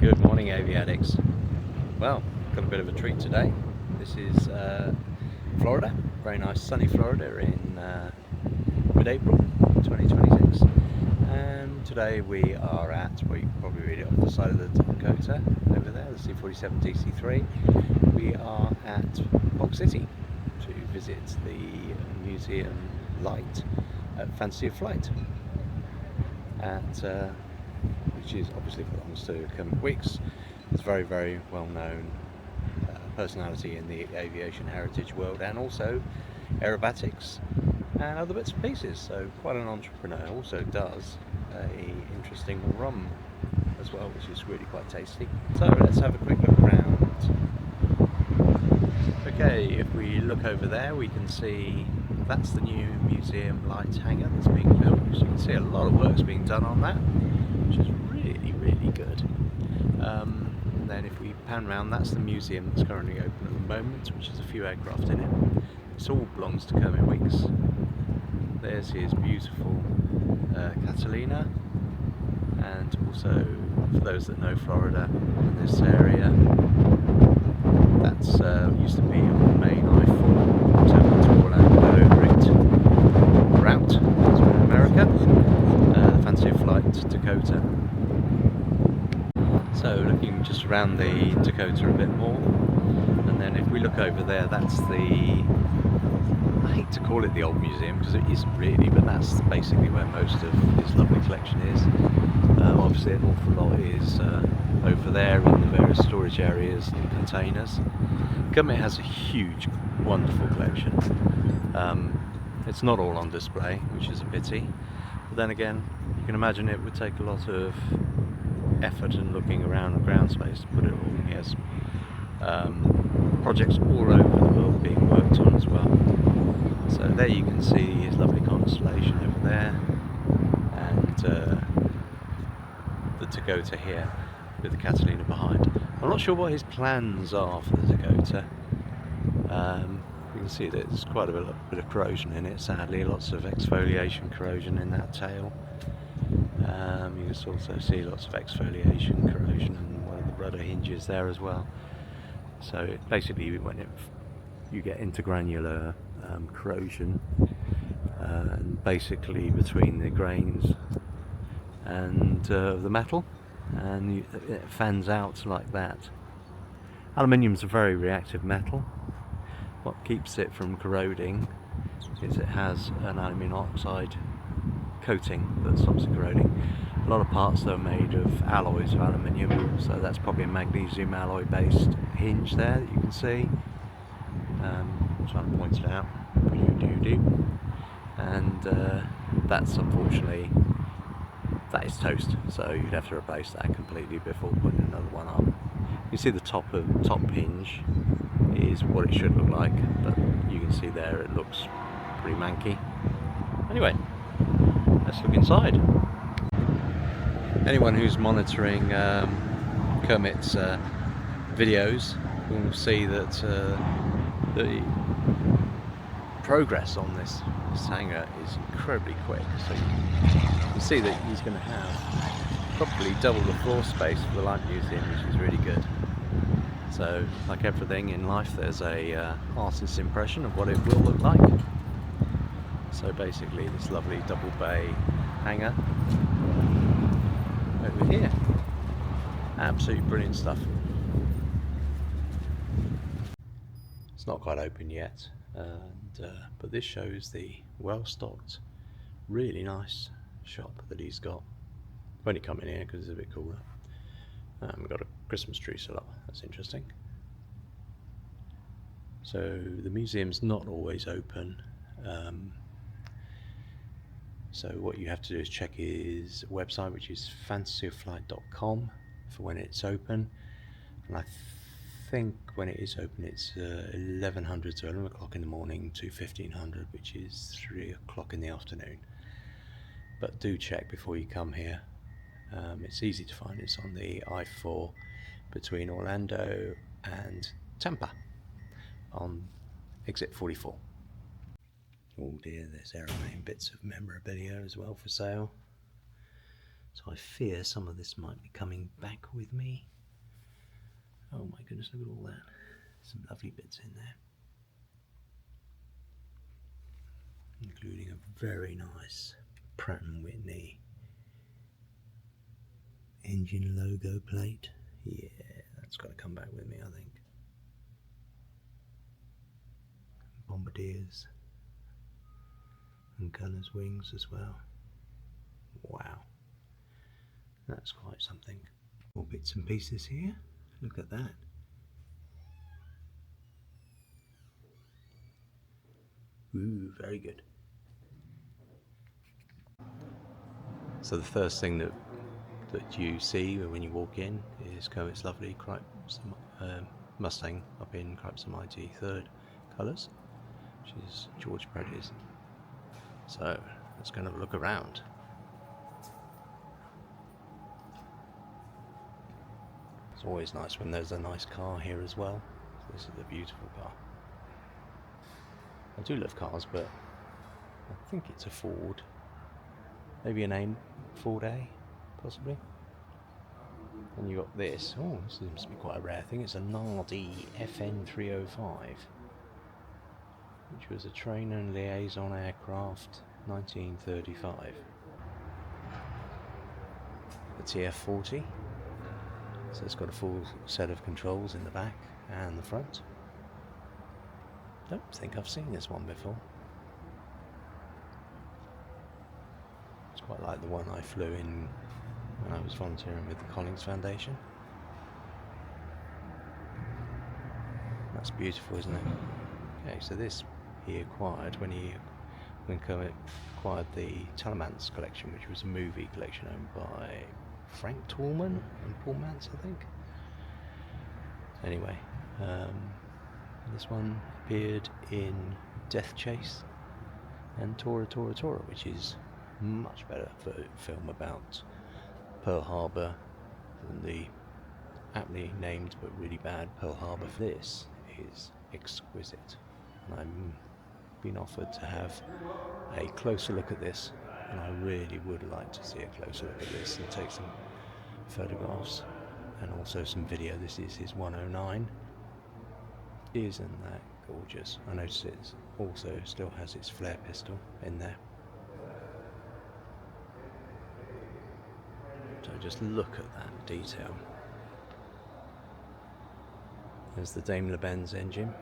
Good morning, AV addicts. Well, got a bit of a treat today. This is Florida, very nice sunny Florida in mid-April 2026. And today we are at, well, you can probably read it off the side of the Dakota over there, the C-47 DC-3. We are at Polk City to visit the museum Lite at Fantasy of Flight, which is obviously belongs to Kermit. It's a very, very well-known personality in the aviation heritage world, and also aerobatics and other bits and pieces. So quite an entrepreneur. Also does a interesting rum as well, which is really quite tasty. So let's have a quick look around. Okay, if we look over there, we can see that's the new museum Lite hangar that's being built. So you can see a lot of work's being done on that, which is really good. And then if we pan around, that's the museum that's currently open at the moment, which has a few aircraft in it. This all belongs to Kermit. There's his beautiful Catalina, and also, for those that know Florida in this area, that's used to be on the main I-4 to Orlando route to America, the Fantasy of Flight Dakota. So looking just around the Dakota a bit more, and then if we look over there, that's the, I hate to call it the old museum because it isn't really, but that's basically where most of his lovely collection is. Obviously an awful lot is over there in the various storage areas and containers. Kermit has a huge, wonderful collection. It's not all on display, which is a pity, but then again, you can imagine it would take a lot of effort and looking around the ground space to put it all. He has projects all over the world being worked on as well. So there you can see his lovely constellation over there, and the Dakota here with the Catalina behind. I'm not sure what his plans are for the Dakota. You can see that there's quite a bit of corrosion in it, sadly, lots of exfoliation corrosion in that tail. You can also see lots of exfoliation corrosion in one of the rudder hinges there as well. So basically, when you get intergranular corrosion, and basically between the grains and the metal, and it fans out like that. Aluminium's a very reactive metal. What keeps it from corroding is it has an aluminium oxide coating that stops it corroding. A lot of parts though are made of alloys of aluminium, so that's probably a magnesium alloy based hinge there that you can see. I'm trying to point it out. And that's unfortunately, that is toast, so you'd have to replace that completely before putting another one on. You see the top hinge is what it should look like, but you can see there it looks pretty manky. Anyway, let's look inside. Anyone who's monitoring Kermit's videos will see that the progress on this hangar is incredibly quick. So you can see that he's going to have probably double the floor space for the Lite Museum, which is really good. So, like everything in life, there's a artist's impression of what it will look like. So basically, this lovely double bay hangar over here. Absolutely brilliant stuff. It's not quite open yet, but this shows the well-stocked, really nice shop that he's got. I've only come in here because it's a bit cooler. We've got a Christmas tree still up, that's interesting. So the museum's not always open. So what you have to do is check his website, which is fantasyofflight.com, for when it's open. And I think when it is open, it's 1100 to 11 o'clock in the morning to 1500, which is 3 o'clock in the afternoon. But do check before you come here. It's easy to find. It's on the I-4 between Orlando and Tampa on exit 44. Oh dear, there's aeroplane bits of memorabilia as well for sale. So I fear some of this might be coming back with me. goodness, look at all that. Some lovely bits in there, including a very nice Pratt & Whitney engine logo plate. Yeah, that's got to come back with me, I think. Bombardiers and gunners' wings as well. Wow, that's quite something. More bits and pieces here. Look at that. Ooh, very good. So the first thing that you see when you walk in is Kermit's lovely Mustang up in Cripes and Mighty third colours, which is George Brady's. So let's go and have a look around. It's always nice when there's a nice car here as well. So this is a beautiful car. I do love cars, but I think it's a Ford. Maybe a name, Ford A, possibly. And you got this. Oh, this seems to be quite a rare thing. It's a Nardi FN305, which was a train and liaison aircraft, 1935. The TF40. So it's got a full set of controls in the back and the front. Don't think I've seen this one before. It's quite like the one I flew in when I was volunteering with the Collins Foundation. That's beautiful, isn't it? Okay, so this he acquired when Kermit acquired the Telemance collection, which was a movie collection owned by Frank Tallman and Paul Mance, I think. Anyway, this one appeared in Death Chase and Tora Tora Tora, which is much better for a film about Pearl Harbor than the aptly named but really bad Pearl Harbor. This is exquisite, and I've been offered to have a closer look at this, and I really would like to see a closer look at this and take some photographs and also some video. This is his 109. Isn't that gorgeous? I notice it also still has its flare pistol in there. So just look at that detail. There's the Daimler-Benz engine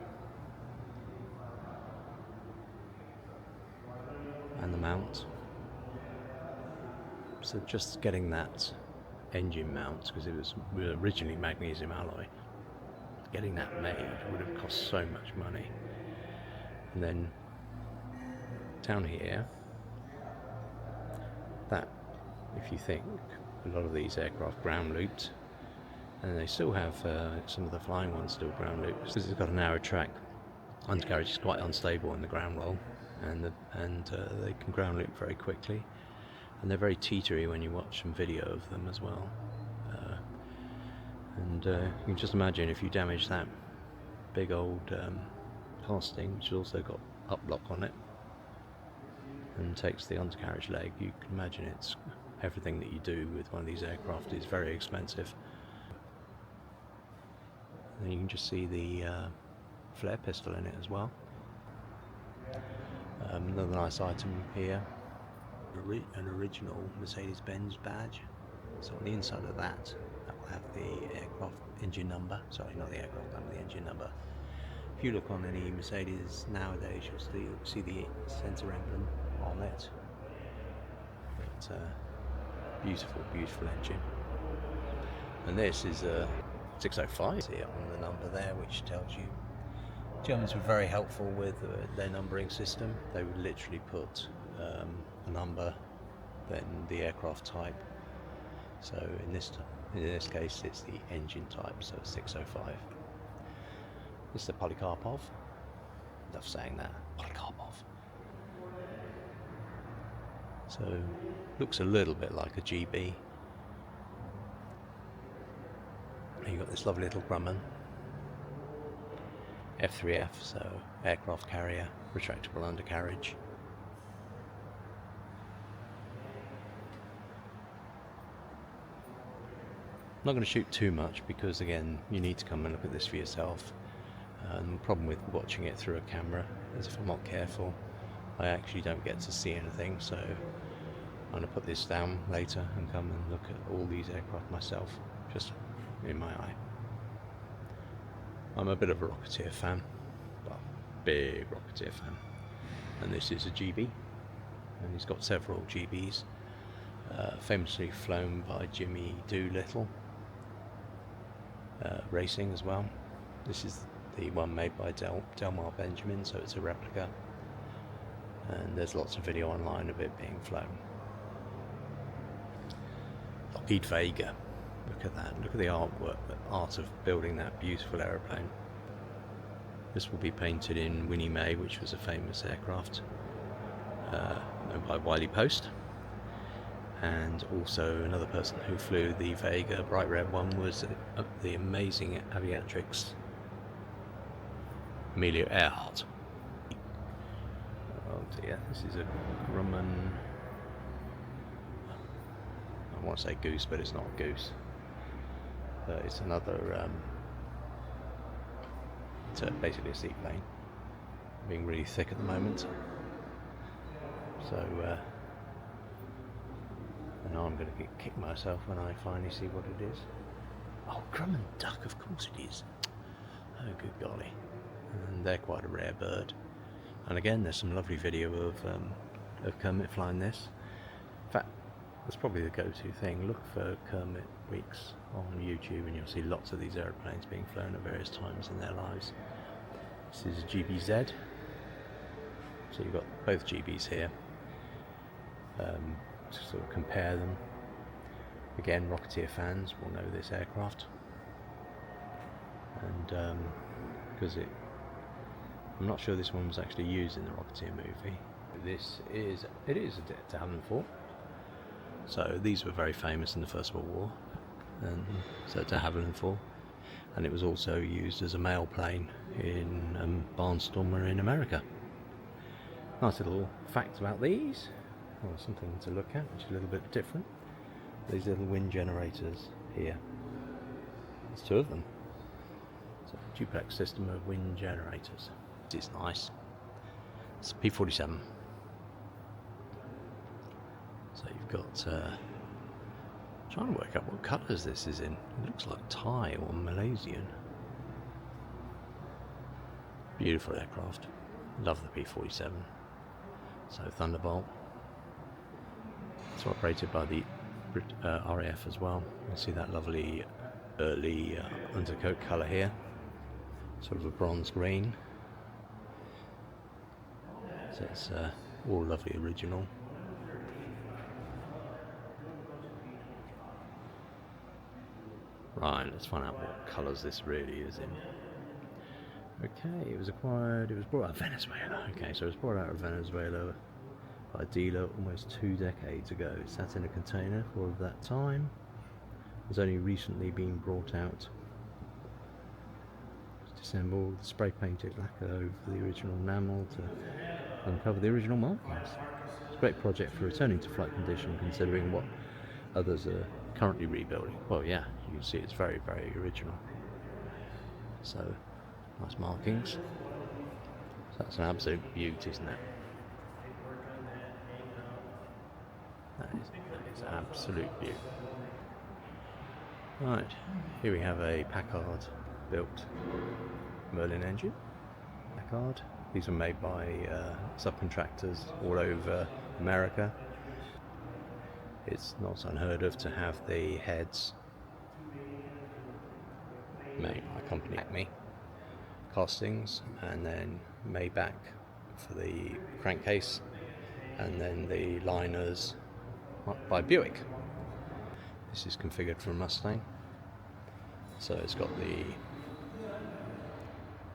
and the mount. So just getting that engine mount, because it was originally magnesium alloy, getting that made would have cost so much money. And then down here, that, if you think, a lot of these aircraft ground looped, and they still have some of the flying ones still ground looped because it's got a narrow track. Undercarriage is quite unstable in the ground roll, and they can ground loop very quickly, and they're very teetery when you watch some video of them as well. You can just imagine if you damage that big old casting, which has also got up block on it and takes the undercarriage leg, you can imagine it's everything that you do with one of these aircraft is very expensive. And you can just see the flare pistol in it as well. Another nice item here, an original Mercedes-Benz badge. So on the inside of that will have the aircraft engine number. Sorry, not the aircraft number, the engine number. If you look on any Mercedes nowadays, you'll see the centre emblem on it. But beautiful, beautiful engine. And this is a 605 here on the number there, which tells you Germans were very helpful with their numbering system. They would literally put a number, then the aircraft type. So in this case, it's the engine type, so 605. This is the Polikarpov. Love saying that, Polikarpov. So looks a little bit like a GB. You've got this lovely little Grumman. F3F, so aircraft carrier, retractable undercarriage. not going to shoot too much because again you need to come and look at this for yourself. And the problem with watching it through a camera is if I'm not careful I actually don't get to see anything, so I'm going to put this down later and come and look at all these aircraft myself, just in my eye. I'm a bit of a Rocketeer fan, well, big Rocketeer fan, and this is a GB, and he's got several GBs, famously flown by Jimmy Doolittle Racing as well. This is the one made by Delmar Benjamin, so it's a replica, and there's lots of video online of it being flown. Lockheed Vega, look at that, look at the artwork, the art of building that beautiful aeroplane. This will be painted in Winnie May, which was a famous aircraft known by Wiley Post, and also another person who flew the Vega, bright red one, was the amazing aviatrix Amelia Earhart. Oh dear, this is a Grumman. I want to say goose, but it's not a goose. It's another, it's basically a seaplane, being really thick at the moment. So, and now I'm going to kick myself when I finally see what it is. Oh, Grumman duck, of course it is. Oh, good golly. And they're quite a rare bird. And again, there's some lovely video of Kermit flying this. In fact, that's probably the go-to thing. Look for Kermit Weeks on YouTube and you'll see lots of these aeroplanes being flown at various times in their lives. This is a GBZ. So you've got both GBs here. To sort of compare them. Again, Rocketeer fans will know this aircraft. And because I'm not sure this one was actually used in the Rocketeer movie. It is a de Havilland 4. So these were very famous in the First World War, and so de Havilland 4, and it was also used as a mail plane in Barnstormer in America. Nice little fact about these, or something to look at, which is a little bit different. These little wind generators here. There's two of them. It's a duplex system of wind generators. It's nice. It's a P-47. So you've got, trying to work out what colours this is in. It looks like Thai or Malaysian. Beautiful aircraft. Love the P-47. So Thunderbolt. It's operated by the RAF as well. You see that lovely early undercoat colour here. Sort of a bronze green. So it's all lovely original. Right, let's find out what colours this really is in. Okay, it was brought out of Venezuela. Okay, so it was brought out of Venezuela by a dealer almost 2 decades ago. It sat in a container for all of that time. It's only recently been brought out. It's disassembled, spray painted lacquer over the original enamel to uncover the original markings. It's a great project for returning to flight condition, considering what others are currently rebuilding. Well, yeah, you can see it's very, very original. So, nice markings. So that's an absolute beauty, isn't it? That is absolute beauty. Right, here we have a Packard built Merlin engine. Packard. These are made by subcontractors all over America. It's not unheard of to have the heads made by a company Acme castings, and then Maybach for the crankcase, and then the liners by Buick. This is configured for a Mustang, so it's got the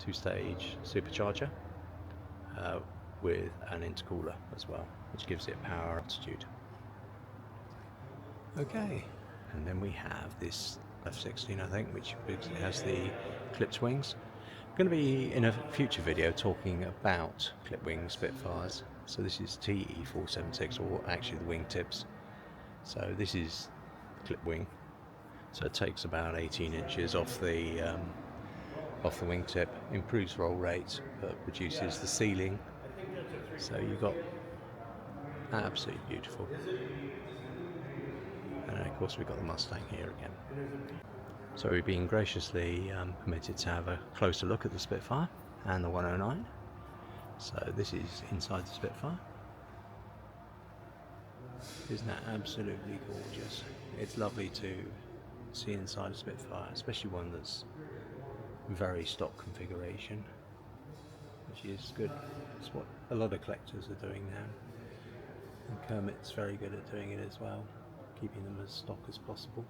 2-stage supercharger with an intercooler as well, which gives it power altitude. Okay, and then we have this F-16, I think, which has the clipped wings. I'm going to be in a future video talking about clipped wing Spitfires. So this is TE-476, or actually the wing tips. So this is the clipped wing So it takes about 18 inches off the wingtip, improves roll rate, but reduces the ceiling. So you've got absolutely beautiful. And of course we've got the Mustang here again. So we've been graciously permitted to have a closer look at the Spitfire and the 109. So this is inside the Spitfire. Isn't that absolutely gorgeous? It's lovely to see inside a Spitfire, especially one that's very stock configuration, which is good. It's what a lot of collectors are doing now. And Kermit's very good at doing it as well, keeping them as stock as possible.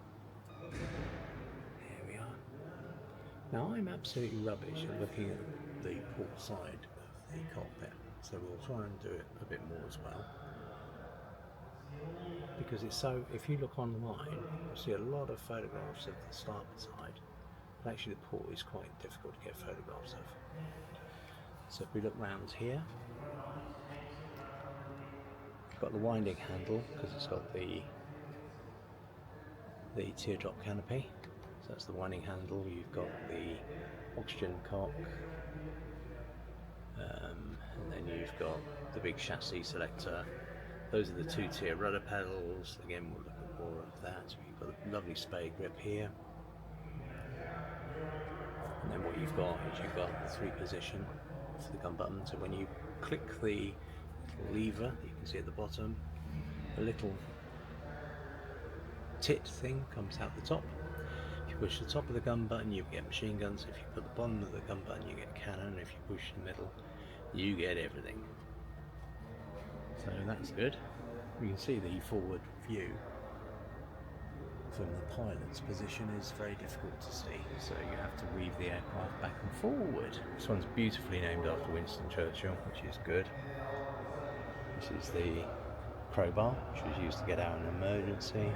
Here we are. Now I'm absolutely rubbish at looking at the port side of the cockpit, so we'll try and do it a bit more as well. Because it's so, if you look online, you'll see a lot of photographs of the starboard side, but actually the port is quite difficult to get photographs of. So if we look round here, you've got the winding handle, because it's got the teardrop canopy, so that's the winding handle. You've got the oxygen cock, and then you've got the big chassis selector. Those are the two-tier rudder pedals. Again, we'll look at more of that. You've got a lovely spade grip here. And then what you've got is you've got the 3-position for the gun button. So when you click the lever that you can see at the bottom, a little tit thing comes out the top. If you push the top of the gun button, you get machine guns. If you put the bottom of the gun button, you get cannon. If you push the middle, you get everything. So that's good. You can see the forward view from the pilot's position is very difficult to see, so you have to weave the aircraft back and forward. This one's beautifully named after Winston Churchill, which is good. This is the crowbar, which was used to get out in an emergency.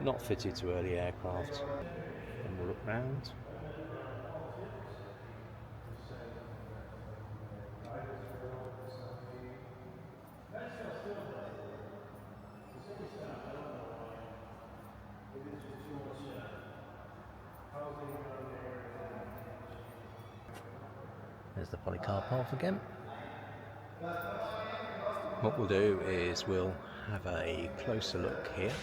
Not fitted to early aircraft. And we'll look round. There's the polycarb half again. What we'll do is we'll have a closer look here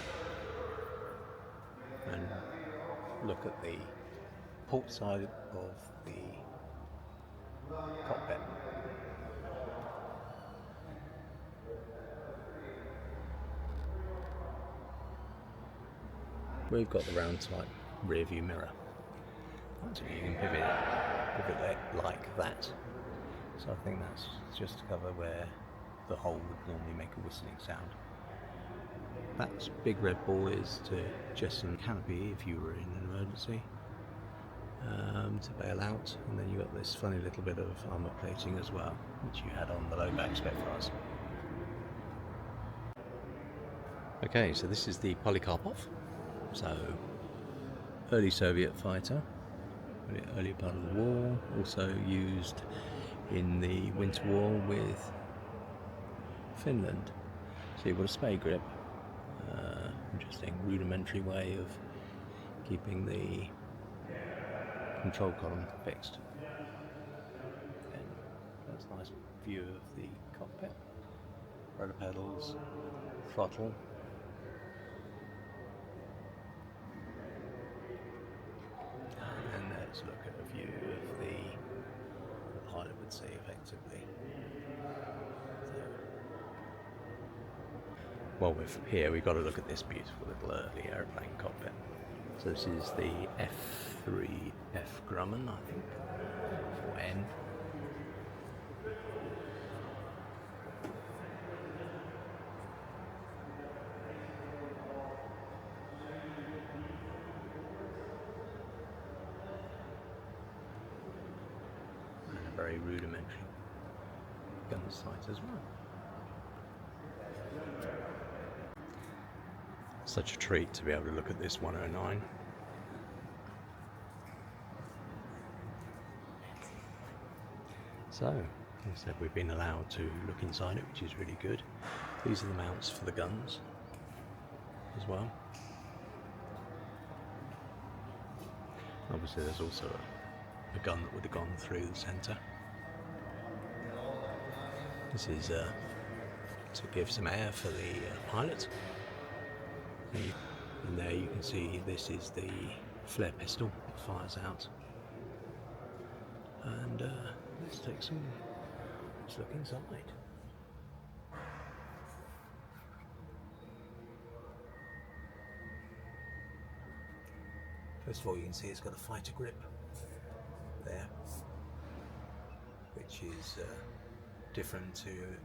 and look at the port side of the cockpit. We've got the round type rear view mirror. Actually, you can pivot it like that. So I think that's just to cover where the hole would normally make a whistling sound. That big red ball is to jettison canopy if you were in an emergency, to bail out, and then you got this funny little bit of armour plating as well, which you had on the low back Spitfires. Okay, so this is the Polikarpov. So early Soviet fighter, early part of the war, also used in the Winter War with Finland. So you've got a spade grip, interesting rudimentary way of keeping the control column fixed. And that's a nice view of the cockpit, rudder pedals, throttle. And let's look at a view of the pilot would see effectively. Well, here we've got to look at this beautiful little early aeroplane cockpit. So this is the F3F Grumman, I think, or N. And a very rudimentary gun sight as well. Such a treat to be able to look at this 109. So, as I said, we've been allowed to look inside it, which is really good. These are the mounts for the guns as well. Obviously there's also a gun that would have gone through the centre. This is to give some air for the pilot. And there you can see this is the flare pistol that fires out. And let's look inside. First of all, you can see it's got a fighter grip there, which is different to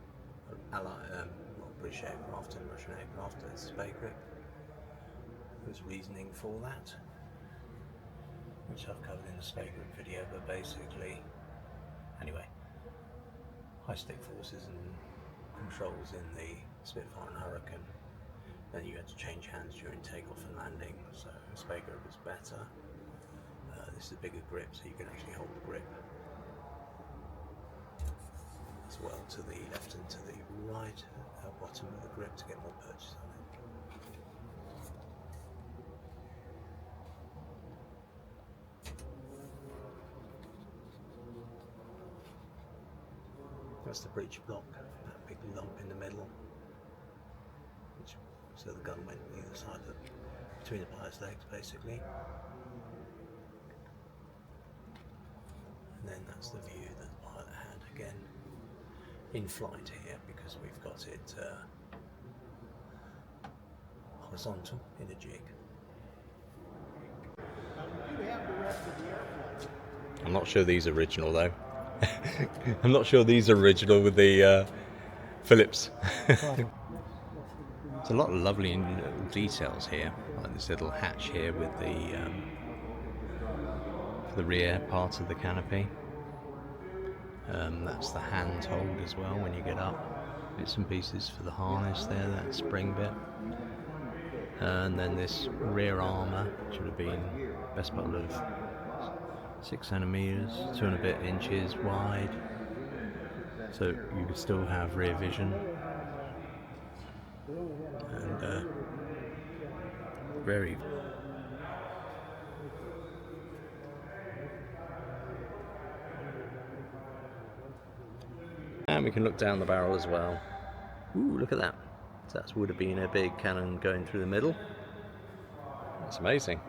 British aircraft and Russian aircraft. It's a spay grip. There's reasoning for that, which I've covered in the spay grip video, but basically, anyway, high stick forces and controls in the Spitfire and Hurricane. Then you had to change hands during takeoff and landing, so the spay grip was better. This is a bigger grip, so you can actually hold the grip as well to the left and to the right, bottom of the grip, to get more purchase on it. That's the breech block, that big lump in the middle, so the gun went either side of between the pilot's legs, basically. And then that's the view that the pilot had, again in flight here, because we've got it horizontal in a jig. I'm not sure these are original though. I'm not sure these are original with the Phillips. There's a lot of lovely little details here, like this little hatch here with the rear part of the canopy. That's the hand hold as well when you get up. Bits and pieces for the harness there, that spring bit. And then this rear armour, which would have been best part of 6 centimetres, 2 and a bit inches wide. So you could still have rear vision. And very and we can look down the barrel as well. Ooh, look at that. So that would have been a big cannon going through the middle. That's amazing.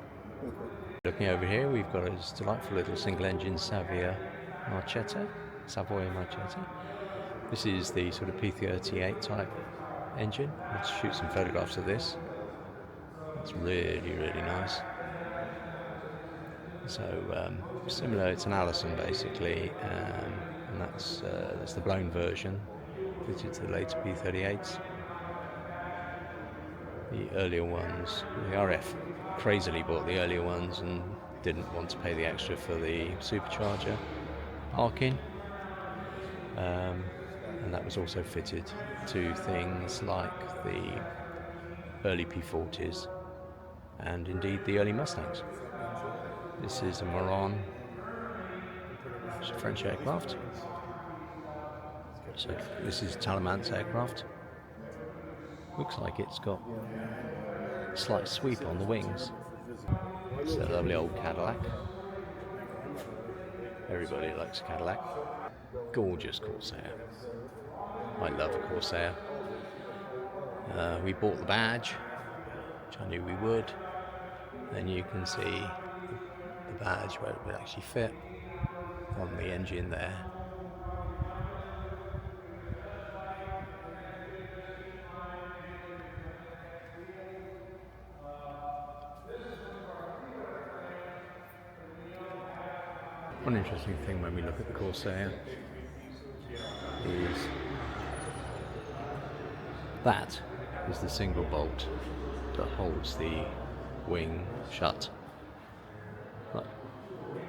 Looking over here, we've got this delightful little single-engine Savoy Marchetta. This is the sort of P38 type engine. Let's shoot some photographs of this. It's really, really nice. So similar, it's an Allison basically, and that's the blown version, fitted to the later P38s. The earlier ones, the RF crazily bought the earlier ones and didn't want to pay the extra for the supercharger arcing, and that was also fitted to things like the early P40s and indeed the early Mustangs. This is a Moran, it's a French aircraft. So this is Talamant's aircraft. Looks like it's got a slight sweep on the wings. It's a lovely old Cadillac. Everybody likes a Cadillac. Gorgeous Corsair. I love a Corsair. We bought the badge, which I knew we would. Then you can see the badge where it would actually fit on the engine there. One interesting thing when we look at the Corsair is that is the single bolt that holds the wing shut. But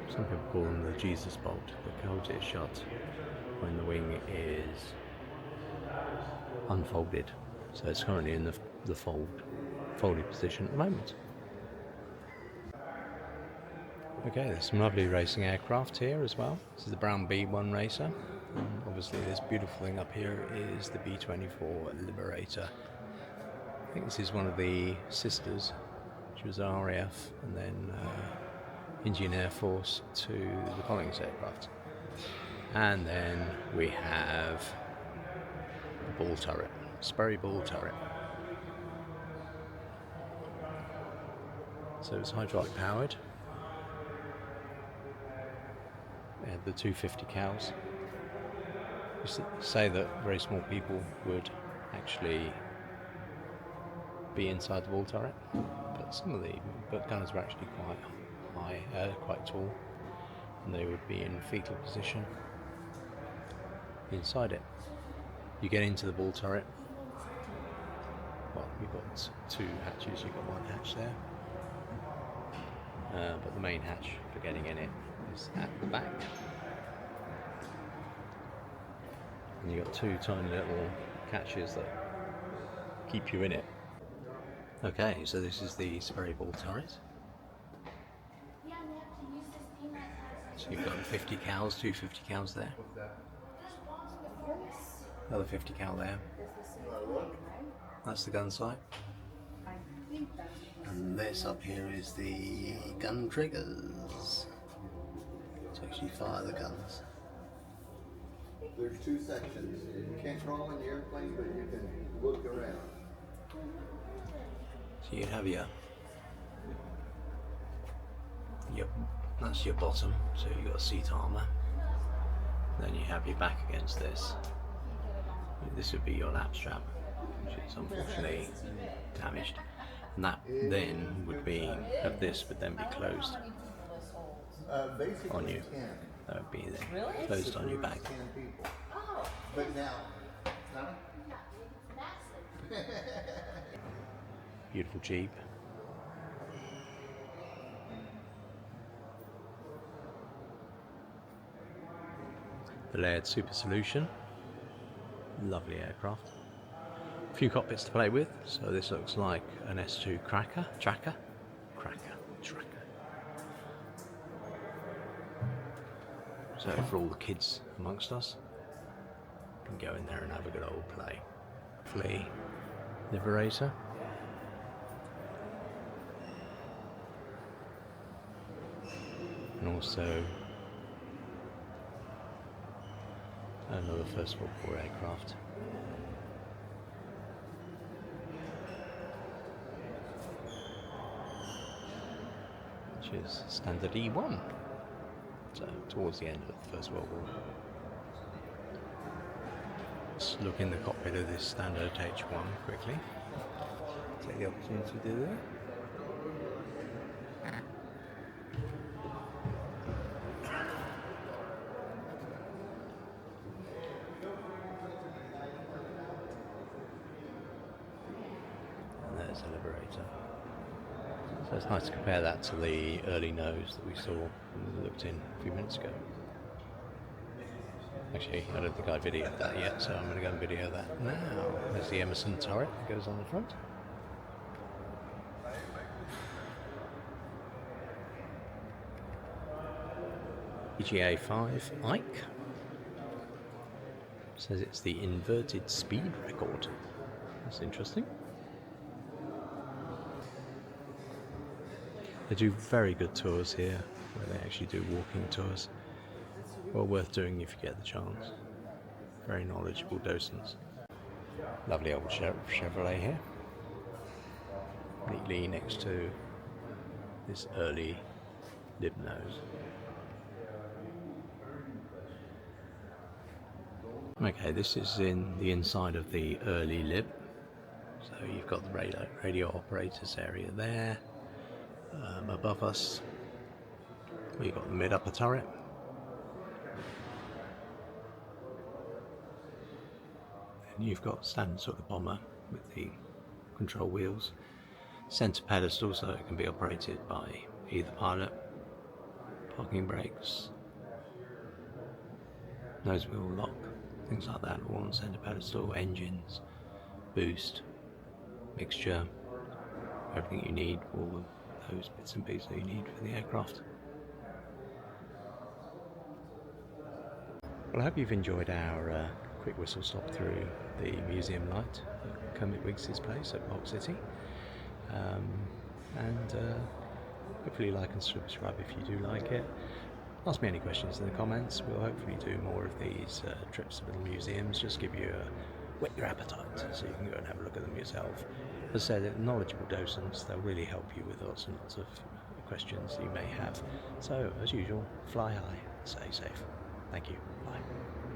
some people call them the Jesus bolt that holds it shut when the wing is unfolded. So it's currently in the folded position at the moment. Okay, there's some lovely racing aircraft here as well. This is the Brown B1 Racer. And obviously this beautiful thing up here is the B24 Liberator. I think this is one of the sisters, which was RAF, and then Indian Air Force to the Collins aircraft. And then we have the ball turret, Sperry ball turret. So it's hydraulic powered. We have the 250 cows. You say that very small people would actually be inside the ball turret, but some of the gunners were actually quite high, quite tall, and they would be in fetal position inside it. You get into the ball turret. Well, you've got two hatches. You've got one hatch there, but the main hatch for getting in it is at the back. And you've got two tiny little catches that keep you in it. Okay, so this is the Sperry ball turret. So you've got 50 cows, 250 cows there. Another 50 cal there. That's the gun sight. And this up here is the gun triggers. To actually fire the guns. There's two sections. You can't crawl in the airplane, but you can look around. So you have your that's your bottom, so you've got seat armour. Then you have your back against this. This would be your lap strap, which is unfortunately damaged. And that then would be, this would then be closed on you. That would be then closed on your back. But now, Beautiful Jeep. The layered Super Solution. Lovely aircraft. A few cockpits to play with. So this looks like an S2 tracker. So for all the kids amongst us, you can go in there and have a good old play. Flea Liberator. And also another First World War aircraft. Which is standard E1. So towards the end of the First World War. Let's look in the cockpit of this standard H1 quickly. Take the opportunity to do that. There's the Liberator. So it's nice to compare that to the early nose that we saw and looked in a few minutes ago. Actually, I don't think I videoed that yet, so I'm going to go and video that now. There's the Emerson turret that goes on the front. EGA 5 Ike. Says it's the inverted speed record. That's interesting. They do very good tours here, where they actually do walking tours. Well worth doing if you get the chance. Very knowledgeable docents. Lovely old Chevrolet here. Neatly next to this early lib nose. Okay, this is in the inside of the early lib. So you've got the radio operators area there. Above us, we've got the mid-upper turret. And you've got standard sort of bomber with the control wheels. Centre pedestal, so it can be operated by either pilot. Parking brakes. Nose wheel lock. Things like that, all on centre pedestal. Engines. Boost. Mixture. Everything you need. All those bits and pieces that you need for the aircraft. Well, I hope you've enjoyed our quick whistle stop through the museum Lite at Kermit Wiggs' place at Park City. Hopefully like and subscribe if you do like it. Ask me any questions in the comments. We'll hopefully do more of these trips to little museums, just give you a whet your appetite so you can go and have a look at them yourself. As I said, knowledgeable docents, they'll really help you with lots and lots of questions you may have. So, as usual, fly high, stay safe. Thank you. Bye.